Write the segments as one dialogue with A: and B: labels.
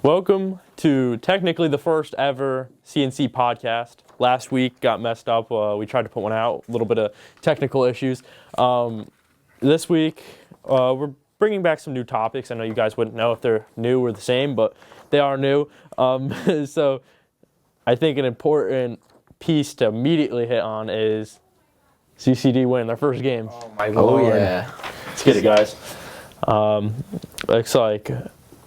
A: Welcome to technically the first ever CNC podcast. Last week got messed up. We tried to put one out, a little bit of technical issues. This week, we're bringing back some new topics. I know you guys wouldn't know if they're new or the same, but they are new. So I think an important piece to immediately hit on is CCD winning their first game.
B: Oh, my Lord.
C: Oh, yeah.
A: Let's get it, guys. Looks like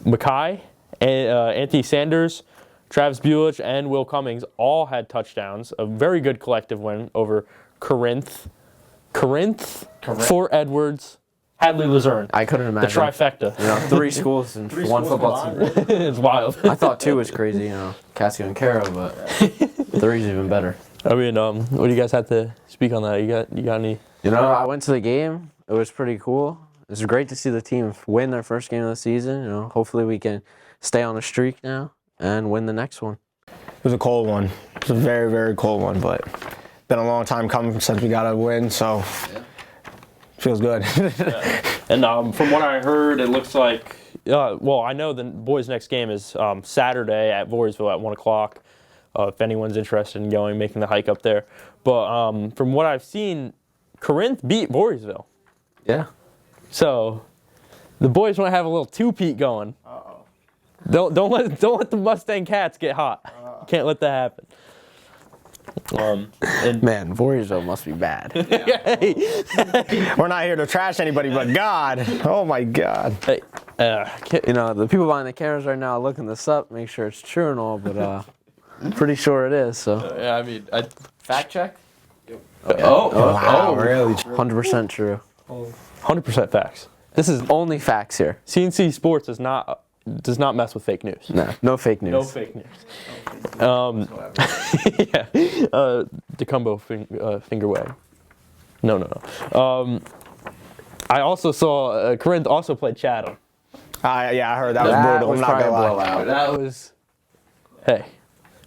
A: Makhai, Anthony Sanders, Travis Bulich, and Will Cummings all had touchdowns. A very good collective win over Corinth, Fort Edwards, Hadley Luzerne.
C: I couldn't imagine.
A: The trifecta.
C: You know, 3 schools and one football team.
A: It's wild.
C: I thought 2 was crazy, you know, Catskill and Caro, but 3's even better.
A: I mean, what do you guys have to speak on that? You got any?
C: You know, I went to the game. It was pretty cool. It was great to see the team win their first game of the season. You know, hopefully we can stay on the streak now and win the next one.
B: It was a cold one. It was a very, very cold one, but been a long time coming since we got a win, so feels good.
A: And from what I heard, it looks like, well, I know the boys' next game is Saturday at Voorheesville at 1 o'clock. If anyone's interested in going, making the hike up there. But from what I've seen, Corinth beat Voorheesville.
C: Yeah.
A: So the boys want to have a little two-peat going. Uh-oh. Don't let the Mustang Cats get hot. Can't let that happen.
C: Man, Voorheesville must be bad.
B: We're not here to trash anybody but God. Oh, my God.
A: Hey,
C: You know, the people behind the cameras right now are looking this up, make sure it's true and all, but I'm pretty sure it is, so.
A: yeah, I mean,
C: Fact check?
B: Wow, really?
C: 100% true.
A: 100% facts.
C: This is only facts here.
A: CNC Sports does not mess with fake news.
C: No fake news.
A: No fake news. Yeah. DeCumbo finger wag. No. I also saw Corinth also played Chatham.
B: Yeah, I heard that was brutal. I'm not
C: probably
B: gonna
C: a
B: lie.
C: blowout.
A: That was. Hey,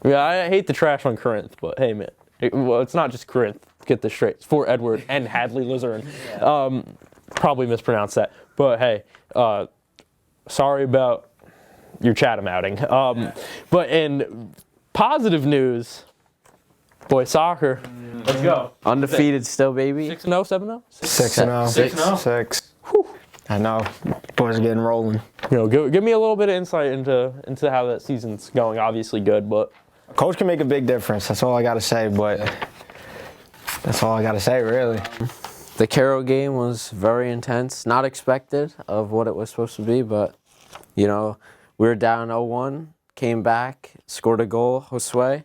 A: I hate the trash on Corinth, but hey, man. It's not just Corinth. Get this straight. It's Fort Edward and Hadley Luzerne. Probably mispronounced that, but hey, sorry about your Chatham outing. But in positive news, boys soccer. Let's go.
C: Undefeated still, baby.
A: 6-0, 7-0?
B: 6-0. 6. I know. Boys are getting rolling.
A: You know, give me a little bit of insight into how that season's going. Obviously good, but
B: Coach can make a big difference. That's all I got to say, but that's all I got to say, really.
C: The Caro game was very intense, not expected of what it was supposed to be, but, you know, we were down 0-1, came back, scored a goal, Josue,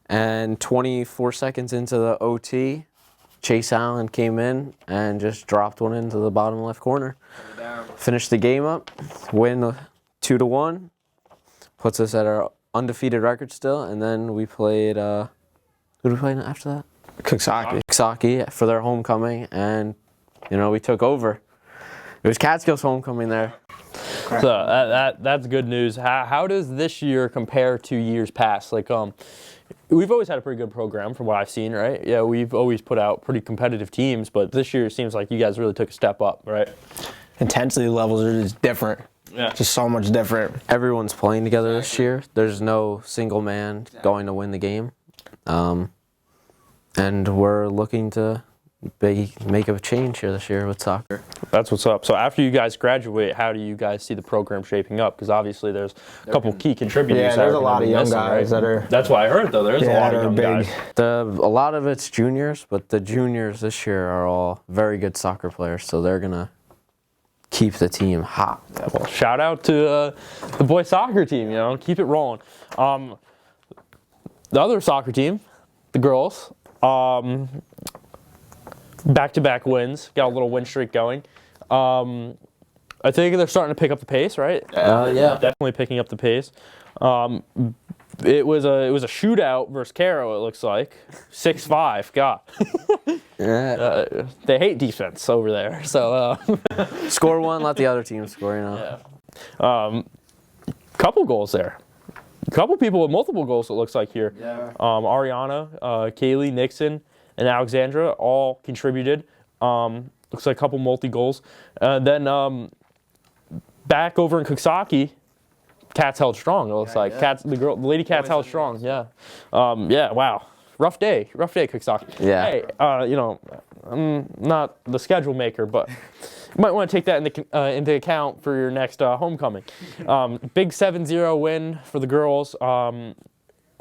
C: and 24 seconds into the OT, Chase Allen came in and just dropped one into the bottom left corner. Finished the game up, win 2-1, puts us at our undefeated record still, and then we played, who did we play after that? Coxsackie for their homecoming, and, you know, we took over. It was Catskill's homecoming there.
A: So that's good news. How does this year compare to years past? Like, we've always had a pretty good program from what I've seen, right? Yeah, we've always put out pretty competitive teams, but this year it seems like you guys really took a step up, right?
B: Intensity levels are just different.
A: Yeah.
B: Just so much different.
C: Everyone's playing together this year. There's no single man going to win the game. And we're looking to make a change here this year with soccer.
A: That's what's up. So after you guys graduate, how do you guys see the program shaping up? Because obviously there's a couple key contributors.
B: Yeah, there's a lot of young guys that are.
A: That's what I heard, though. There's a lot of young guys.
C: A lot of it's juniors, but the juniors this year are all very good soccer players, so they're going to keep the team hot.
A: Yeah, well, shout out to the boys soccer team, you know, keep it rolling. The other soccer team, the girls, back-to-back wins, got a little win streak going. I think they're starting to pick up the pace, right?
C: Yeah.
A: Definitely picking up the pace. It was a shootout versus Caro, it looks like. 6-5, God.
C: Yeah.
A: They hate defense over there, so.
C: Score one, let the other team score, you know.
A: Yeah. Couple goals there. A couple people with multiple goals, it looks like here.
C: Yeah.
A: Ariana, Kaylee, Nixon, and Alexandra all contributed. Looks like a couple multi-goals. Then back over in Coxsackie, Cats held strong. It looks like Cats. The lady Cats held strong. Yeah. Yeah. Wow. Rough day, Coxsackie.
C: Yeah.
A: Hey, I'm not the schedule maker, but you might want to take that into account for your next homecoming. Big 7-0 win for the girls.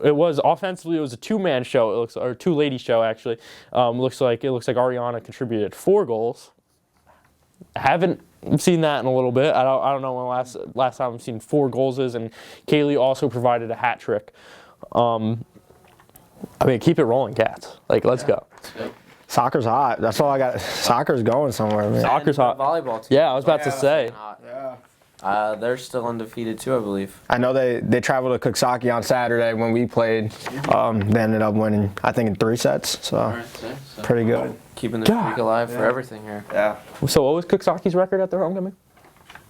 A: It was offensively. It was a two-man show. Or two-lady show actually. Looks like Ariana contributed 4 goals. Haven't seen that in a little bit. I don't know when last time I've seen 4 goals is, and Kaylee also provided a hat trick. I mean, keep it rolling, Cats. Like, let's go.
B: Soccer's hot. That's all I got. Soccer's going somewhere, man.
A: Soccer's hot.
C: Volleyball team.
A: Yeah, I was about to say.
B: Yeah.
C: They're still undefeated too, I believe.
B: I know they traveled to Coxsackie on Saturday when we played. They ended up winning, I think, in 3 sets. So, pretty good.
C: Keeping the streak alive for everything here.
B: Yeah.
A: So what was Coxsackie's record at their homecoming?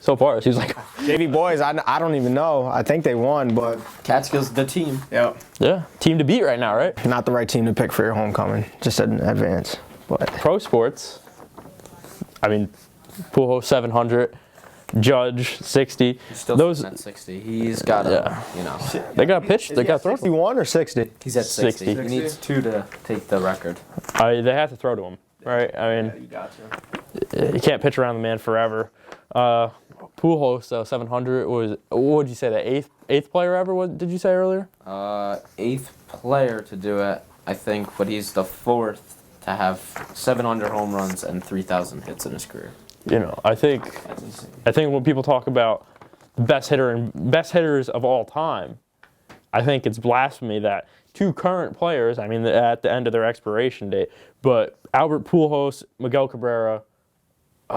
A: So far, she was like,
B: JV boys, I don't even know. I think they won, but
C: Catskill's the team.
B: yeah,
A: team to beat right now, right?
B: not the right team to pick for your homecoming. Just in advance. But
A: Pro sports. I mean, Pool 700, Judge 60.
C: He's still at 60. He's got to,
A: They got pitched. They got thrown.
B: 61 or 60?
C: He's at 60.
A: 60.
C: He needs 2 to take the record.
A: They have to throw to him, right? I mean,
B: You got to.
A: you can't pitch around the man forever. Pool host 700 was, what would you say, the eighth player ever? What did you say earlier?
C: 8th player to do it, I think, but he's the 4th to have 700 home runs and 3,000 hits in his career.
A: I think when people talk about best hitters of all time, I think it's blasphemy that 2 current players, I mean, at the end of their expiration date, but Albert Pujols, Miguel Cabrera.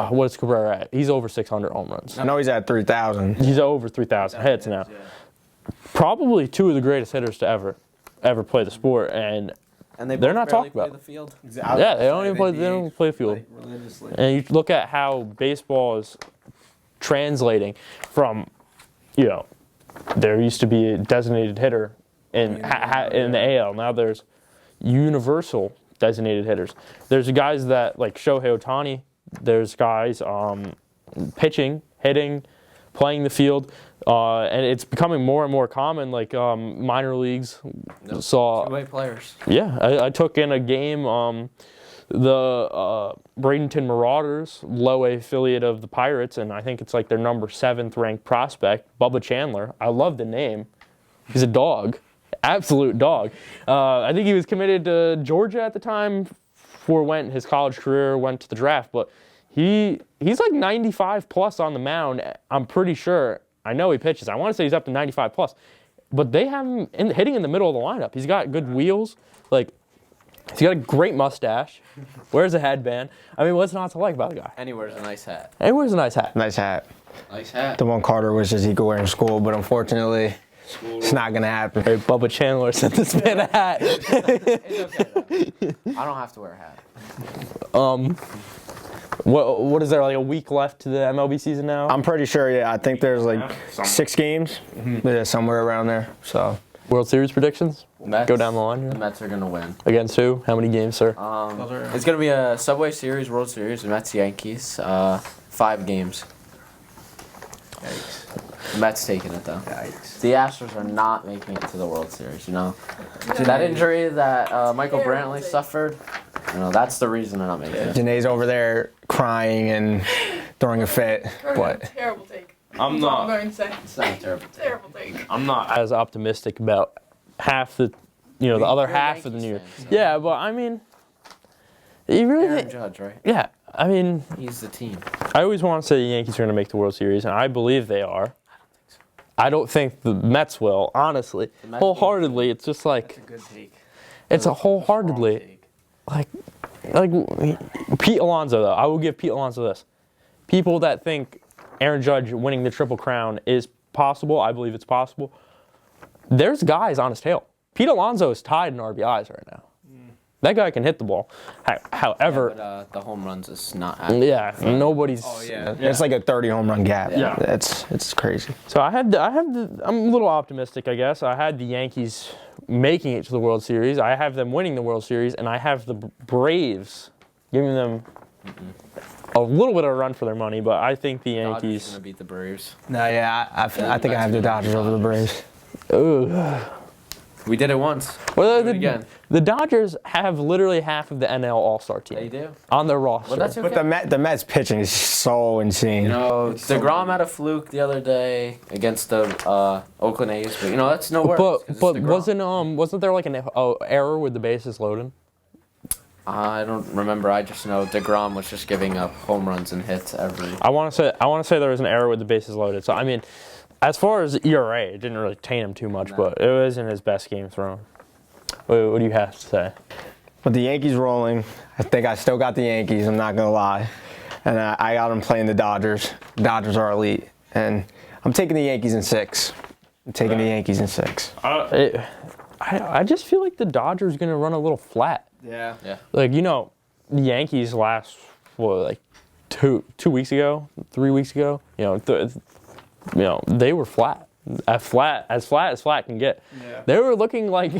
A: What is Cabrera at? He's over 600 home runs.
B: I know he's at 3,000.
A: He's over 3,000 hits now. Probably 2 of the greatest hitters to ever play the sport, and they're not talked about.
C: The field.
A: Yeah, they don't even play the field. And you look at how baseball is translating from, there used to be a designated hitter in the AL. Now there's universal designated hitters. There's guys that like Shohei Ohtani. There's guys pitching, hitting, playing the field, and it's becoming more and more common. Like minor leagues saw
C: 2-way players.
A: Yeah, I took in a game the Bradenton Marauders, low A affiliate of the Pirates, and I think it's like their number 7th ranked prospect, Bubba Chandler. I love the name. He's a dog, absolute dog. I think he was committed to Georgia at the time. His college career went to the draft, but he's like 95 plus on the mound. I'm pretty sure. I know he pitches. I want to say he's up to 95 plus, but they have him hitting in the middle of the lineup. He's got good wheels. Like, he's got a great mustache. Wears a headband. I mean, what's not to like about the guy?
C: And he wears a nice hat.
A: And he wears a nice hat.
B: Nice hat.
C: Nice hat.
B: The one Carter wishes he could wear in school, but unfortunately, it's not going to happen.
A: Hey, Bubba Chandler sent this man a hat.
C: It's okay, though. I don't have to wear a hat.
A: What is there, like a week left to the MLB season now?
B: I'm pretty sure, yeah. I think there's like 6 games. Yeah, somewhere around there. So
A: World Series predictions?
C: Mets,
A: Go down the line here.
C: The Mets are going to win.
A: Against who? How many games, sir?
C: It's going to be a Subway Series, World Series, Mets-Yankees. 5 games.
B: Yikes.
C: The Mets taking it, though.
B: Yikes.
C: The Astros are not making it to the World Series, That injury that Michael Brantley suffered, that's the reason they're not making it.
B: Janae's over there crying and throwing a fit. But
D: Terrible take.
A: I'm
D: That's all I'm going to say.
C: It's not a terrible take.
D: Terrible take.
A: I'm not as optimistic about half the, the other
C: You're a
A: half of the
C: Yankees
A: New Year.
C: fan, so-
A: Yeah, but I mean, you really
C: Aaron
A: think,
C: Judge, right?
A: yeah, I mean,
C: He's the team.
A: I always want to say the Yankees are going to make the World Series, and I believe they are. I don't think the Mets will, honestly.
C: The Mets
A: Wholeheartedly, it's just like,
C: Good take.
A: it's a wholeheartedly, like Pete Alonso, though. I will give Pete Alonso this. People that think Aaron Judge winning the Triple Crown is possible, I believe it's possible. There's guys on his tail. Pete Alonso is tied in RBIs right now. That guy can hit the ball. However,
C: But the home runs is not.
A: nobody's.
B: it's like a 30 home run gap.
A: Yeah.
B: It's crazy.
A: So I'm a little optimistic, I guess. I had the Yankees making it to the World Series. I have them winning the World Series, and I have the Braves giving them a little bit of a run for their money, but I think the
C: Dodgers
A: Yankees.
C: gonna beat the Braves.
B: No, yeah, I think I have the Dodgers over the Braves.
A: Ugh.
C: We did it once.
A: Well,
C: Do it again.
A: the Dodgers have literally half of the NL All-Star team
C: They do.
A: on their roster.
C: Well, that's okay.
B: But the Mets pitching is so insane.
C: You know, DeGrom had a fluke the other day against the Oakland A's, but that's no worries. 'cause it's
A: But
C: DeGrom.
A: wasn't there like an error with the bases loaded?
C: I don't remember. I just know DeGrom was just giving up home runs and hits every.
A: I want to say there was an error with the bases loaded. So I mean, as far as ERA, it didn't really taint him too much, but it wasn't his best game thrown. What do you have to say?
B: With the Yankees rolling, I think I still got the Yankees. I'm not gonna lie, and I got them playing the Dodgers. Dodgers are elite, and I'm taking the Yankees in 6. I'm taking the Yankees in 6.
A: I just feel like the Dodgers are gonna run a little flat.
C: Yeah.
A: Like the Yankees last like 2 weeks ago, 3 weeks ago. They were flat. As flat can get. Yeah. They were looking like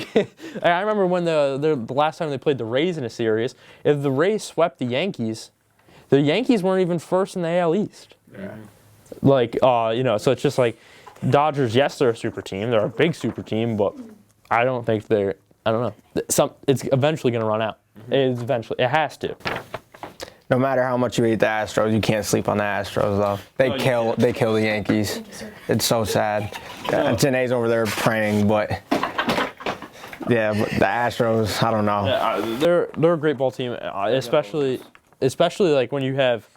A: I remember when the last time they played the Rays in a series. If the Rays swept the Yankees weren't even first in the AL East. Yeah. So it's just like Dodgers. Yes, they're a super team. They're a big super team, but I don't think they're. I don't know. It's eventually going to run out.
C: Mm-hmm.
A: It has to.
B: No matter how much you hate the Astros, you can't sleep on the Astros though. They kill the Yankees. It's so sad. Janae's over there praying, but yeah, but the Astros, I don't know.
A: Yeah, they're a great ball team, especially like when you have,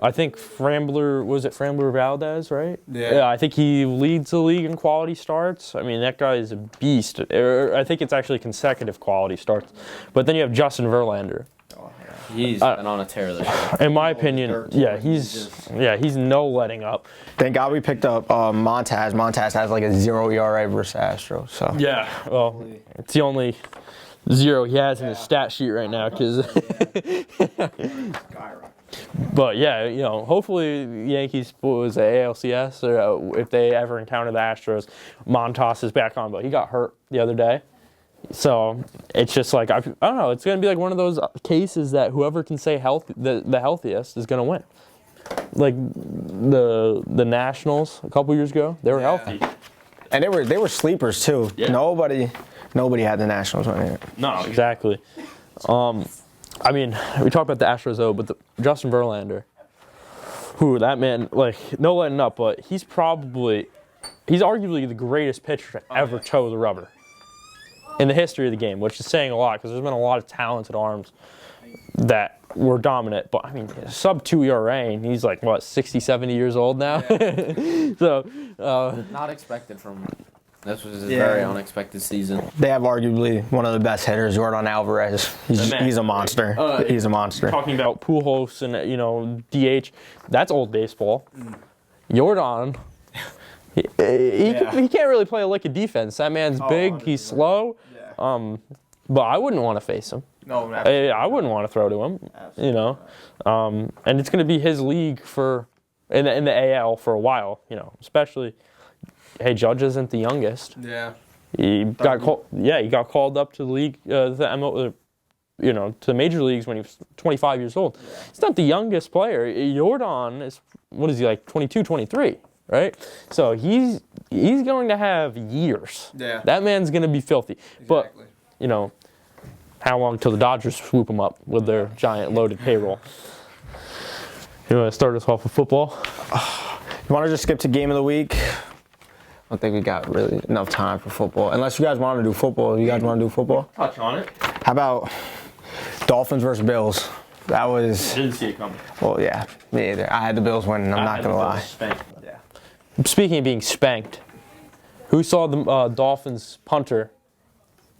A: I think Framber Valdez, right? Yeah. I think he leads the league in quality starts. I mean, that guy is a beast. I think it's actually consecutive quality starts. But then you have Justin Verlander.
C: He's been on a tear this year.
A: In my opinion, he's no letting up.
B: Thank God we picked up Montaz. Montaz has like a 0 ERA versus Astros. So
A: yeah, well, it's the only 0 he has in his stat sheet right now. But yeah, hopefully the Yankees was ALCS or if they ever encounter the Astros, Montas is back on. But he got hurt the other day. So it's just like I don't know. It's gonna be like one of those cases that whoever can say the healthiest is gonna win. Like the Nationals a couple years ago, they were healthy,
B: and they were sleepers too. Yeah. Nobody had the Nationals winning it.
A: No, exactly. I mean, we talked about the Astros though, but Justin Verlander, that man, like no letting up, but he's arguably the greatest pitcher to ever toe the rubber in the history of the game, which is saying a lot because there's been a lot of talented arms that were dominant. But, I mean, sub 2 ERA, and he's like, 60, 70 years old now? Yeah. So,
C: not expected from this was a very unexpected season.
B: They have arguably one of the best hitters, Jordan Alvarez. He's a monster. He's a monster.
A: Talking about Pujols and, DH, that's old baseball. Jordan... He can't really play a lick of defense. That man's big. He's slow. Yeah. But I wouldn't want to face him. No, I wouldn't want to throw to him. Absolutely. And it's going to be his league in the AL for a while. Especially. Hey, Judge isn't the youngest. Yeah. He got called up to the league, to the major leagues when he was 25 years old. Yeah. He's not the youngest player. Jordan is, what is he, like 22, 23? Right? So he's going to have years. Yeah. That man's going to be filthy. Exactly. But, how long till the Dodgers swoop him up with their giant loaded payroll? You want to start us off with football?
B: You want to just skip to game of the week? I don't think we got really enough time for football. Unless you guys want to do football. You guys want to do football?
A: Touch on it.
B: How about Dolphins versus Bills? That was...
A: Didn't see it coming.
B: Well, yeah, me either. I had the Bills winning. I'm not going to lie.
A: Yeah. Speaking of being spanked, who saw the Dolphins punter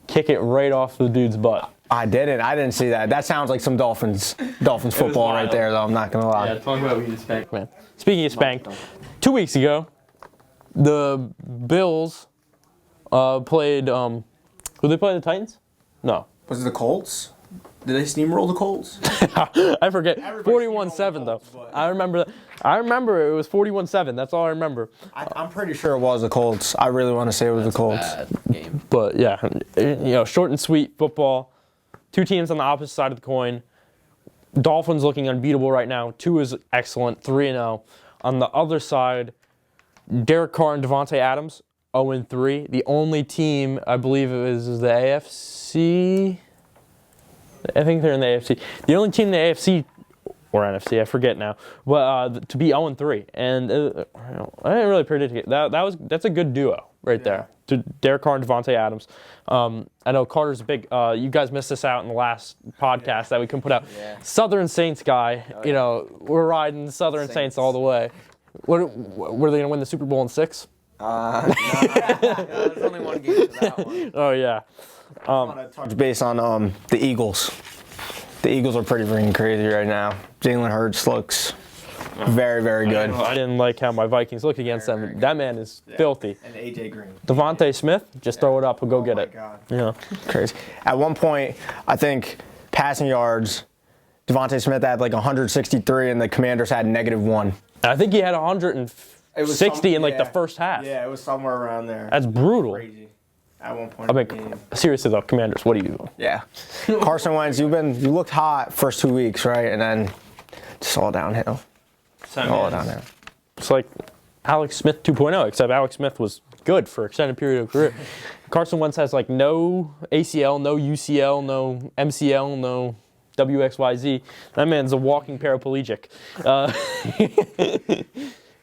A: kick it right off the dude's butt?
B: I didn't. I didn't see that. That sounds like some Dolphins football right there, though. I'm not going to lie.
A: Yeah, talk about being spanked, man. Speaking of spanked, 2 weeks ago, the Bills played, who they play, the Titans? No.
D: Was it the Colts? Did they steamroll the Colts?
A: I forget. 41-7 though. I remember that. I remember it was 41-7. That's all I remember.
B: I'm pretty sure it was the Colts. I really want to say it was the Colts.
C: Bad game.
A: But yeah, short and sweet football. Two teams on the opposite side of the coin. Dolphins looking unbeatable right now. 2 is excellent. 3-0. On the other side, Derek Carr and Devontae Adams, 0-3. The only team, I believe it was the AFC. I think they're in the AFC. The only team in the AFC or NFC, I forget now, but to be 0-3, and I didn't really predict it. That's a good duo right there. To Derek Carr and Devontae Adams. I know Carter's a big. You guys missed this out in the last podcast that we couldn't put out.
C: Yeah.
A: Southern Saints guy.
C: Oh, yeah.
A: You know, we're riding Southern Saints all the way. Were they going to win the Super Bowl in 6?
C: No, there's only one game for that one.
A: Oh yeah.
B: I want to touch base on the Eagles. The Eagles are pretty freaking crazy right now. Jalen Hurts looks very, very good.
A: I didn't like how my Vikings looked against them. That man is filthy.
D: And AJ Green.
A: Devontae Smith, just throw it up and go get it.
D: God.
A: Yeah.
B: Crazy. At one point, I think passing yards, Devontae Smith had like 163 and the Commanders had -1.
A: I think he had 160 in like the first half.
D: Yeah, it was somewhere around there.
A: That's brutal.
D: Crazy. At one point
A: I
D: in the
A: mean,
D: game.
A: seriously though, Commanders, what are you doing?
B: Yeah. Carson Wentz, you looked hot first 2 weeks, right? And then just all downhill. All downhill.
A: It's like Alex Smith 2.0, except Alex Smith was good for an extended period of career. Carson Wentz has like no ACL, no UCL, no MCL, no WXYZ. That man's a walking paraplegic.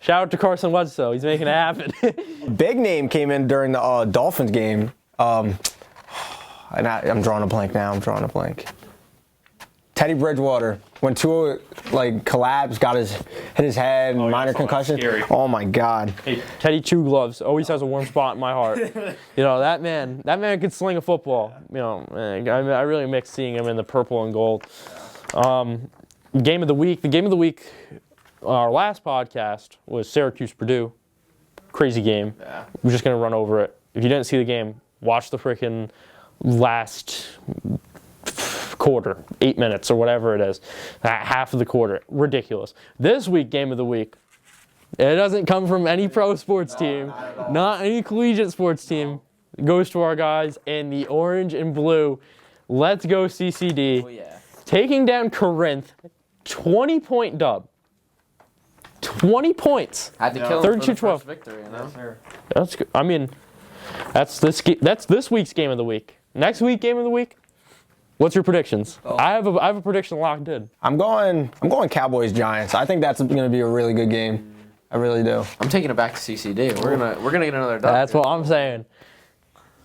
A: Shout out to Carson Wentz, though. He's making it happen.
B: Big name came in during the Dolphins game. And I'm drawing a blank now. Teddy Bridgewater, when Tua collapsed, hit his head,
A: yeah,
B: minor
A: I saw that.
B: concussion.
A: Scary.
B: Oh my God.
A: Hey, Teddy Two Gloves always has a warm spot in my heart. You know, that man could sling a football. You know, I really miss seeing him in the purple and gold. Game of the week. The game of the week, our last podcast was Syracuse-Purdue. Crazy game.
D: Yeah.
A: We're just going to run over it. If you didn't see the game, watch the freaking last quarter, 8 minutes or whatever it is. Half of the quarter. Ridiculous. This week, game of the week. It doesn't come from any pro sports team, not any collegiate sports team. It goes to our guys in the orange and blue. Let's go CCD.
C: Oh, yeah.
A: Taking down Corinth, 20-point dub. 20 points.
C: Had to kill him for the
A: 32-12.
C: first victory, you know?
D: Yes, sir.
A: That's good. I mean, that's this week's game of the week. Next week, game of the week. What's your predictions?
C: Oh.
A: I have a prediction locked in.
B: I'm going Cowboys Giants. I think that's going to be a really good game. I really do.
C: I'm taking it back to CCD. We're gonna get another dub.
A: That's what I'm saying.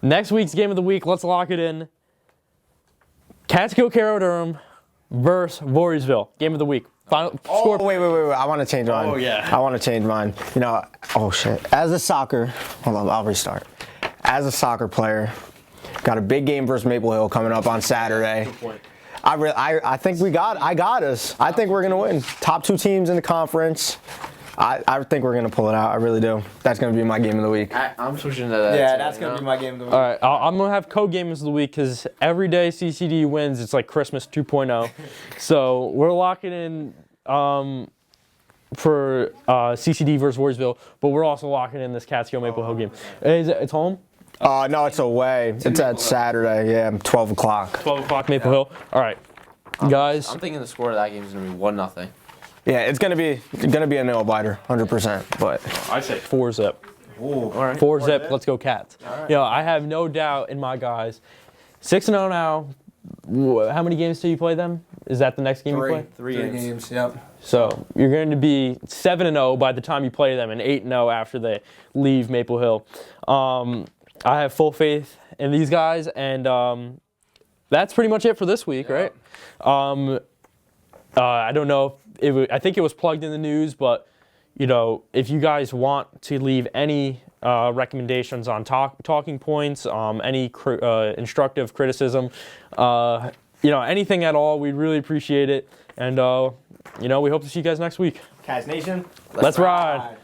A: Next week's game of the week, let's lock it in. Catskill Durham versus Voorheesville. Game of the week. Final score.
B: Oh, wait. I want to change mine.
A: Oh, yeah.
B: I want to change mine. You know, oh, shit. Hold on, I'll restart. As a soccer player, got a big game versus Maple Hill coming up on Saturday.
A: Good point.
B: I think I got us. I think we're going to win. Top 2 teams in the conference. I think we're going to pull it out. I really do. That's going to be my game of the week.
C: I'm switching to that.
D: Yeah,
C: too,
D: that's
C: you
D: going
C: know?
D: to be my game of the week.
A: All right, I'm going to have co-games of the week because every day CCD wins, it's like Christmas 2.0. So we're locking in for CCD versus Voorheesville, but we're also locking in this Catskill Maple Hill game. It's home?
B: No, it's away. It's at Saturday. Yeah, 12 o'clock.
A: 12 o'clock Maple Hill. All right, guys.
C: I'm thinking the score of that game is gonna be 1-0.
B: Yeah, it's gonna be a nail biter, 100%. But
A: I say 4-zip.
D: Ooh.
C: All right.
A: 4-zip. Let's go Cats. You know, I have no doubt in my guys. 6-0 now. How many games do you play them? Is that the next game you play?
C: Three games.
D: Yep.
A: So you're going to be 7-0 by the time you play them, and 8-0 after they leave Maple Hill. I have full faith in these guys, and that's pretty much it for this week, right? I don't know if I think it was plugged in the news, but you know, if you guys want to leave any recommendations on talking points, any instructive criticism, you know, anything at all, we'd really appreciate it. And you know, we hope to see you guys next week.
D: Cats Nation.
A: Let's ride.